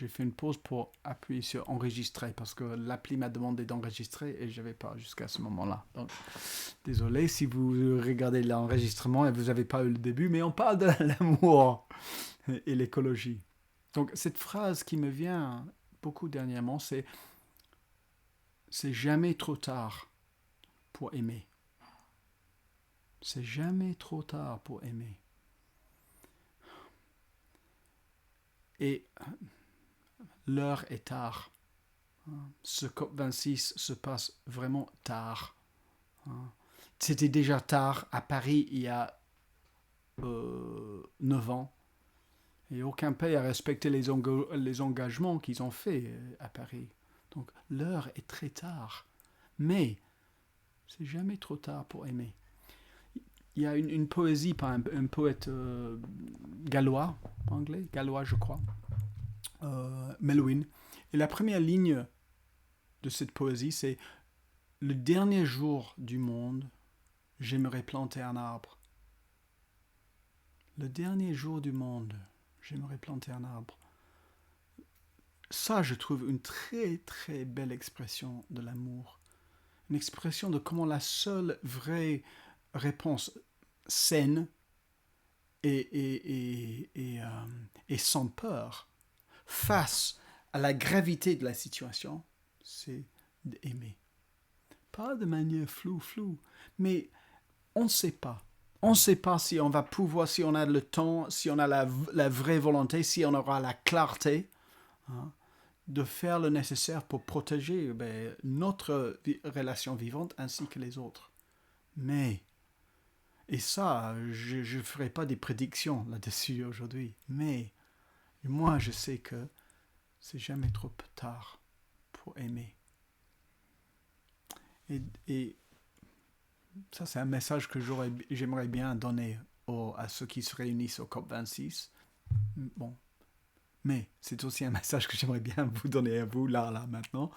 j'ai fait une pause pour appuyer sur enregistrer parce que l'appli m'a demandé d'enregistrer et je n'avais pas jusqu'à ce moment-là. Donc, désolé si vous regardez l'enregistrement et vous n'avez pas eu le début, mais on parle de l'amour et l'écologie. Donc, cette phrase qui me vient beaucoup dernièrement, c'est jamais trop tard pour aimer. C'est jamais trop tard pour aimer. Et l'heure est tard. Ce COP26 se passe vraiment tard. C'était déjà tard à Paris il y a 9 ans. Et aucun pays a respecté les engagements qu'ils ont faits à Paris. Donc l'heure est très tard. Mais c'est jamais trop tard pour aimer. Il y a une poésie par un poète gallois, anglais, gallois je crois, Melwin. Et la première ligne de cette poésie, c'est le dernier jour du monde, j'aimerais planter un arbre. Le dernier jour du monde, j'aimerais planter un arbre. Ça, je trouve une très très belle expression de l'amour. Une expression de comment la seule vraie réponse saine et sans peur face à la gravité de la situation, c'est d'aimer. Pas de manière floue, mais on ne sait pas. On ne sait pas si on va pouvoir, si on a le temps, si on a la vraie volonté, si on aura la clarté de faire le nécessaire pour protéger notre relation vivante ainsi que les autres. Mais, et ça, je ne ferai pas des prédictions là-dessus aujourd'hui, mais moi je sais que c'est jamais trop tard pour aimer. Et ça, c'est un message que j'aimerais bien donner à ceux qui se réunissent au COP26. Bon, mais c'est aussi un message que j'aimerais bien vous donner à vous, là, maintenant.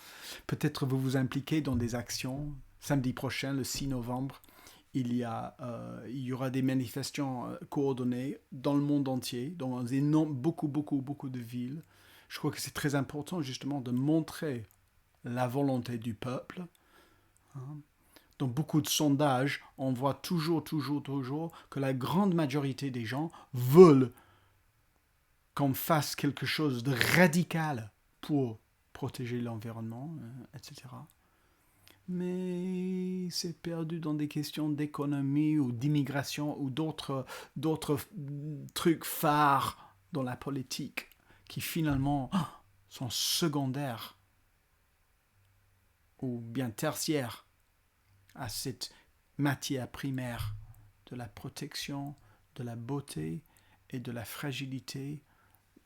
Peut-être vous vous impliquez dans des actions. Samedi prochain, le 6 novembre, il y aura des manifestations coordonnées dans le monde entier, dans beaucoup de villes. Je crois que c'est très important, justement, de montrer la volonté du peuple. Dans beaucoup de sondages, on voit toujours que la grande majorité des gens veulent qu'on fasse quelque chose de radical pour protéger l'environnement, etc. Mais c'est perdu dans des questions d'économie ou d'immigration ou d'autres trucs phares dans la politique qui finalement sont secondaires ou bien tertiaires à cette matière primaire de la protection, de la beauté et de la fragilité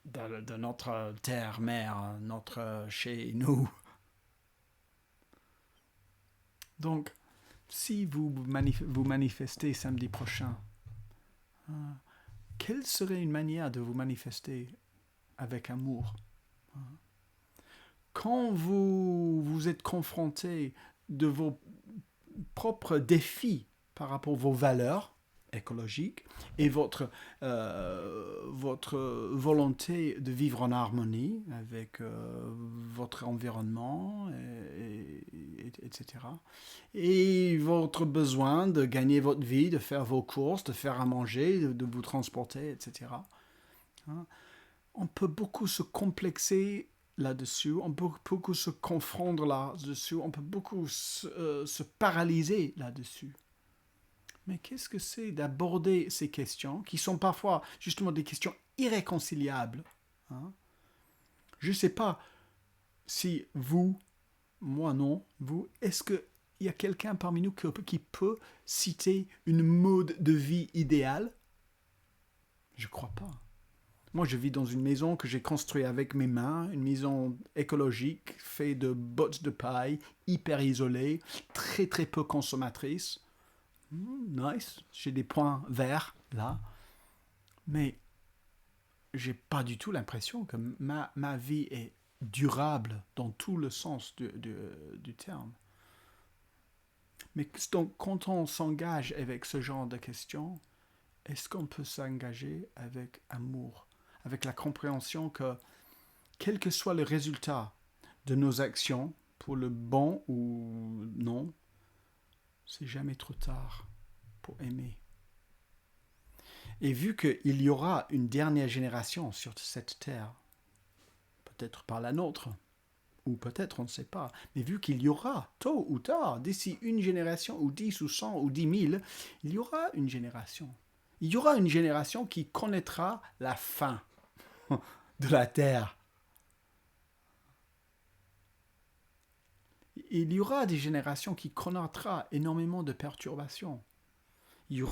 de notre terre-mère, notre chez nous. Donc, si vous manifestez samedi prochain, quelle serait une manière de vous manifester avec amour? Quand vous êtes confronté de vos propres défis par rapport à vos valeurs écologiques et votre volonté de vivre en harmonie avec votre environnement, etc. Et votre besoin de gagner votre vie, de faire vos courses, de faire à manger, de vous transporter, etc. On peut beaucoup se complexer là-dessus, on peut beaucoup se confondre là-dessus, on peut beaucoup se paralyser là-dessus. Mais qu'est-ce que c'est d'aborder ces questions, qui sont parfois justement des questions irréconciliables? Je ne sais pas si vous, moi non, vous, est-ce qu'il y a quelqu'un parmi nous qui peut citer une mode de vie idéale? Je ne crois pas. Moi, je vis dans une maison que j'ai construite avec mes mains, une maison écologique, faite de bottes de paille, hyper isolée, très peu consommatrice. Nice, j'ai des points verts là, mais j'ai pas du tout l'impression que ma vie est durable dans tout le sens du terme. Mais donc, quand on s'engage avec ce genre de questions, est-ce qu'on peut s'engager avec amour, avec la compréhension que quel que soit le résultat de nos actions, pour le bon ou non, c'est jamais trop tard pour aimer. Et vu qu'il y aura une dernière génération sur cette terre, peut-être pas la nôtre, ou peut-être on ne sait pas, mais vu qu'il y aura, tôt ou tard, d'ici une génération, ou 10 ou 100 ou 10 000, il y aura une génération. Il y aura une génération qui connaîtra la fin de la terre. Il y aura des générations qui connaîtront énormément de perturbations. Il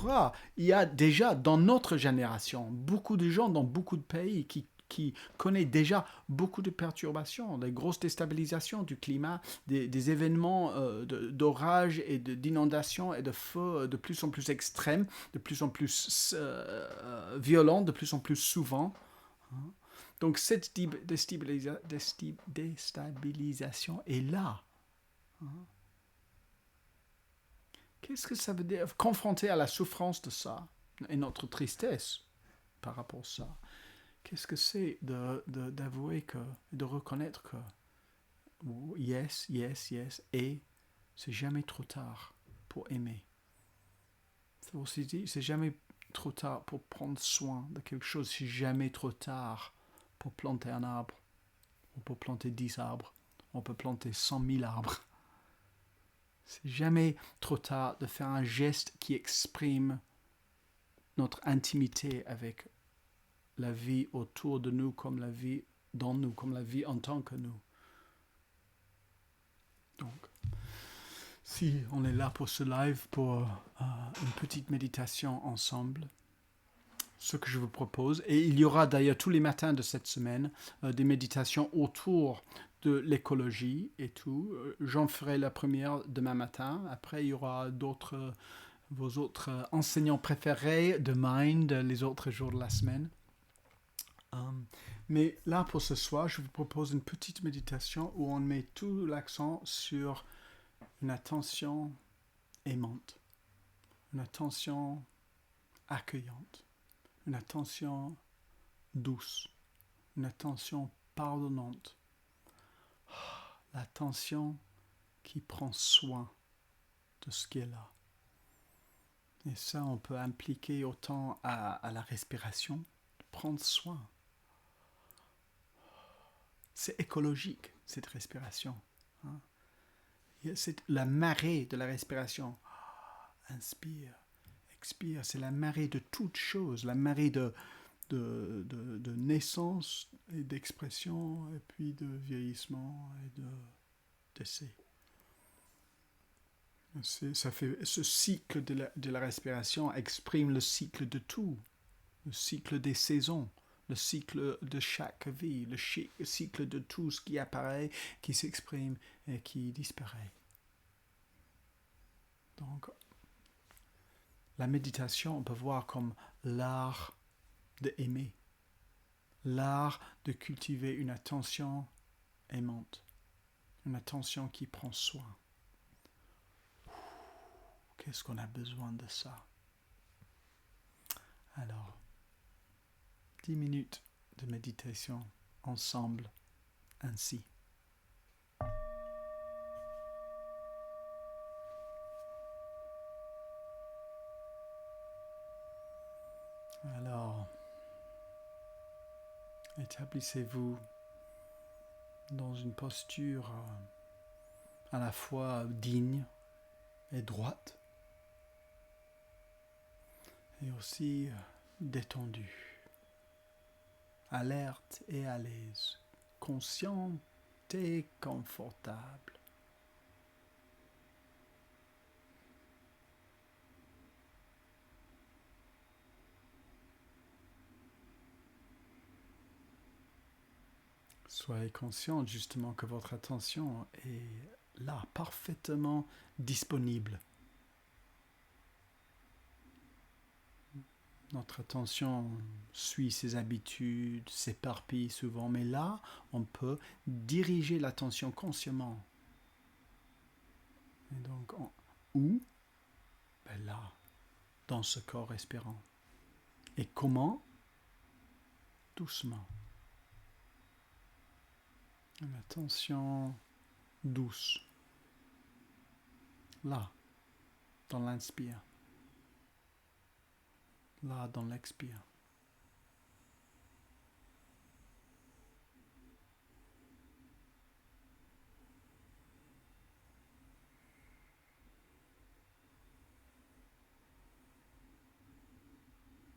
y a déjà dans notre génération beaucoup de gens dans beaucoup de pays qui connaissent déjà beaucoup de perturbations, des grosses déstabilisations du climat, des événements d'orage et d'inondations et de feux de plus en plus extrêmes, de plus en plus violents, de plus en plus souvent. Donc cette déstabilisation est là. Qu'est-ce que ça veut dire? Confronté à la souffrance de ça et notre tristesse par rapport à ça, qu'est-ce que c'est d'avouer que, de reconnaître que yes, yes, yes, et c'est jamais trop tard pour aimer. C'est aussi dit, c'est jamais trop tard pour prendre soin de quelque chose, c'est jamais trop tard pour planter un arbre. On peut planter 10 arbres, on peut planter 100 000 arbres. C'est jamais trop tard de faire un geste qui exprime notre intimité avec la vie autour de nous, comme la vie dans nous, comme la vie en tant que nous. Donc, si on est là pour ce live, pour une petite méditation ensemble, ce que je vous propose, et il y aura d'ailleurs tous les matins de cette semaine des méditations autour de l'écologie et tout. J'en ferai la première demain matin. Après, il y aura vos autres enseignants préférés de Mind les autres jours de la semaine. Mais là, pour ce soir, je vous propose une petite méditation où on met tout l'accent sur une attention aimante, une attention accueillante, une attention douce, une attention pardonnante, l'attention qui prend soin de ce qui est là. Et ça, on peut impliquer autant à la respiration, prendre soin. C'est écologique, cette respiration. Hein? C'est la marée de la respiration. Inspire, expire. C'est la marée de toutes choses, la marée de naissance et d'expression, et puis de vieillissement et de décès. Ça fait, ce cycle de la respiration exprime le cycle de tout, le cycle des saisons, le cycle de chaque vie, le cycle de tout ce qui apparaît, qui s'exprime et qui disparaît. Donc, la méditation, on peut voir comme l'art d'aimer, l'art de cultiver une attention aimante, une attention qui prend soin. Qu'est-ce qu'on a besoin de ça? Alors, 10 minutes de méditation ensemble, ainsi. Alors, établissez-vous dans une posture à la fois digne et droite, et aussi détendue, alerte et à l'aise, consciente et confortable. Soyez conscient justement que votre attention est là, parfaitement disponible. Notre attention suit ses habitudes, s'éparpille souvent, mais là, on peut diriger l'attention consciemment. Et donc, où? Ben là, dans ce corps respirant. Et comment? Doucement. Une attention douce. Là, dans l'inspire. Là, dans l'expire.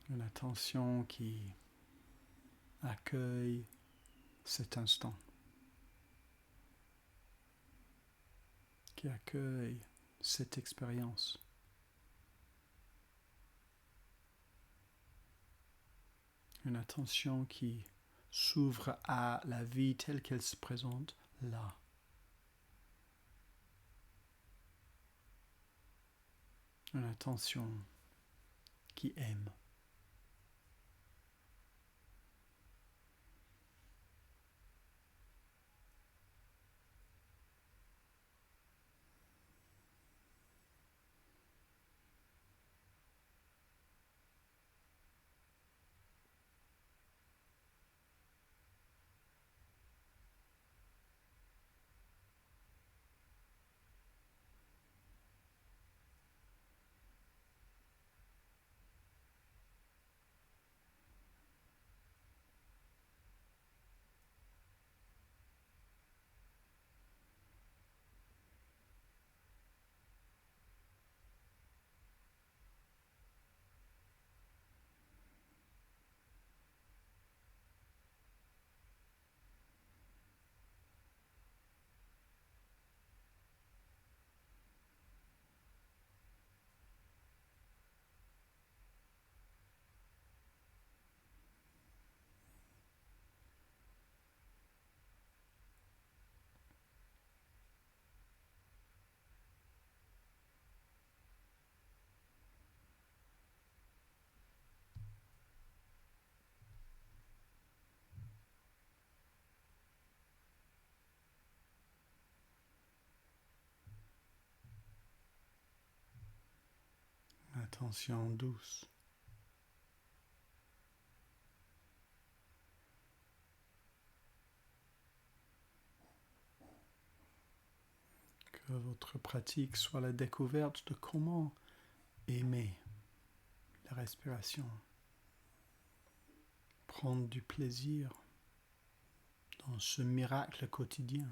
Une attention qui accueille cet instant, qui accueille cette expérience. Une attention qui s'ouvre à la vie telle qu'elle se présente là. Une attention qui aime. Une attention douce. Que votre pratique soit la découverte de comment aimer la respiration, prendre du plaisir dans ce miracle quotidien.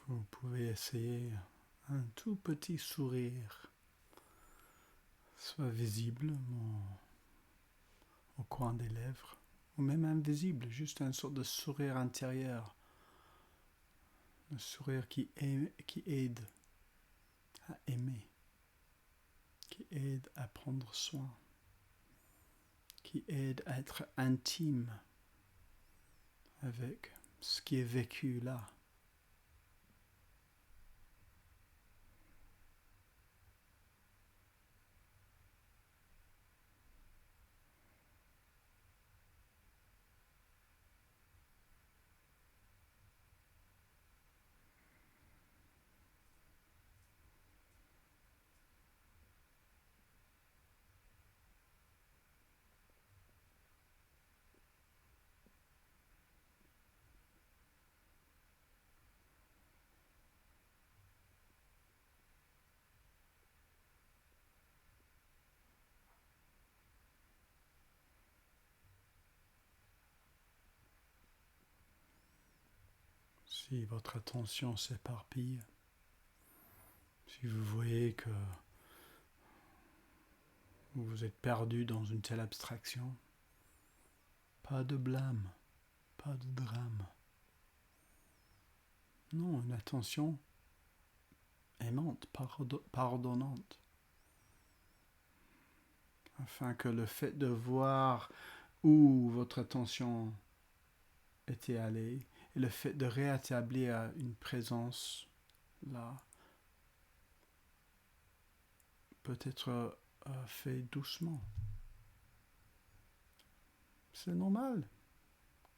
Vous pouvez essayer un tout petit sourire, soit visible au coin des lèvres, ou même invisible, juste une sorte de sourire intérieur. Un sourire qui aide à aimer, qui aide à prendre soin, qui aide à être intime avec ce qui est vécu là. Si votre attention s'éparpille, si vous voyez que vous êtes perdu dans une telle abstraction, pas de blâme, pas de drame. Non, une attention aimante, pardonnante, afin que le fait de voir où votre attention était allée et le fait de rétablir une présence là peut être fait doucement. C'est normal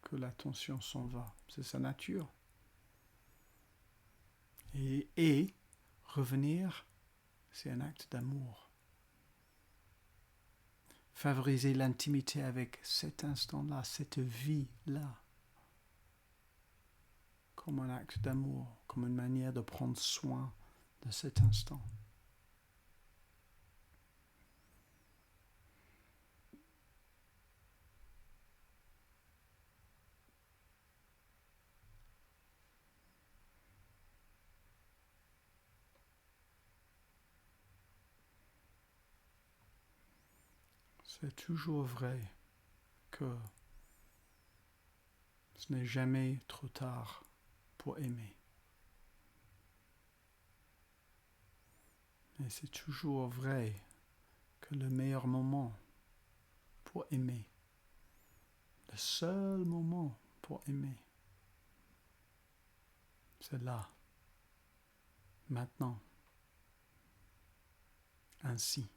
que l'attention s'en va, c'est sa nature. Et revenir, c'est un acte d'amour. Favoriser l'intimité avec cet instant-là, cette vie-là, comme un acte d'amour, comme une manière de prendre soin de cet instant. C'est toujours vrai que ce n'est jamais trop tard pour aimer. Et c'est toujours vrai que le meilleur moment pour aimer, le seul moment pour aimer, c'est là, maintenant, ainsi.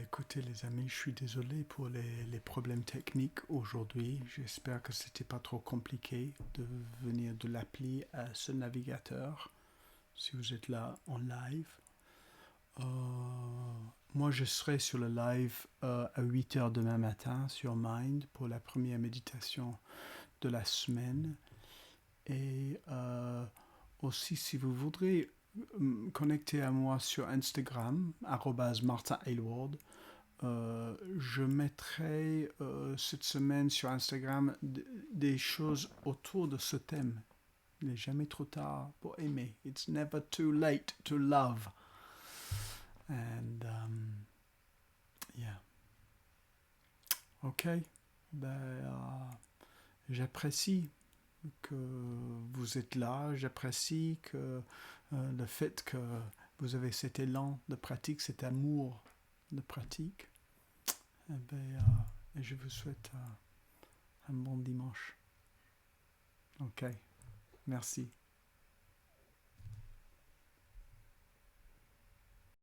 Écoutez les amis, je suis désolé pour les problèmes techniques aujourd'hui. J'espère que c'était pas trop compliqué de venir de l'appli à ce navigateur si vous êtes là en live. Moi je serai sur le live à 8h demain matin sur Mind pour la première méditation de la semaine. Et aussi si vous voudrez connecter à moi sur Instagram, @MartinAylward. Je mettrai cette semaine sur Instagram des choses autour de ce thème. Il n'est jamais trop tard pour aimer. It's never too late to love. And yeah. Ok. J'apprécie que vous êtes là. J'apprécie que le fait que vous avez cet élan de pratique, cet amour de pratique. Et je vous souhaite un bon dimanche. Ok, merci.